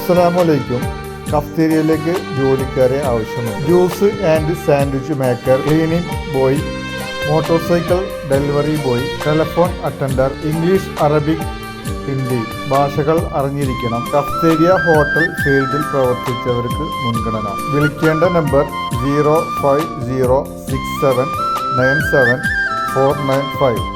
അസ്സലാമലൈക്കും. കഫ്തേരിയയിലേക്ക് ജോലിക്കാരെ ആവശ്യമുണ്ട്. Juice and sandwich maker, cleaning boy, motor cycle delivery boy, telephone attender. English, Arabic, Hindi ഭാഷകൾ അറിഞ്ഞിരിക്കണം. കഫ്തേരിയ ഹോട്ടൽ ഫീൽഡിൽ പ്രവർത്തിച്ചവർക്ക് മുൻഗണന. വിളിക്കേണ്ട നമ്പർ 05067979495.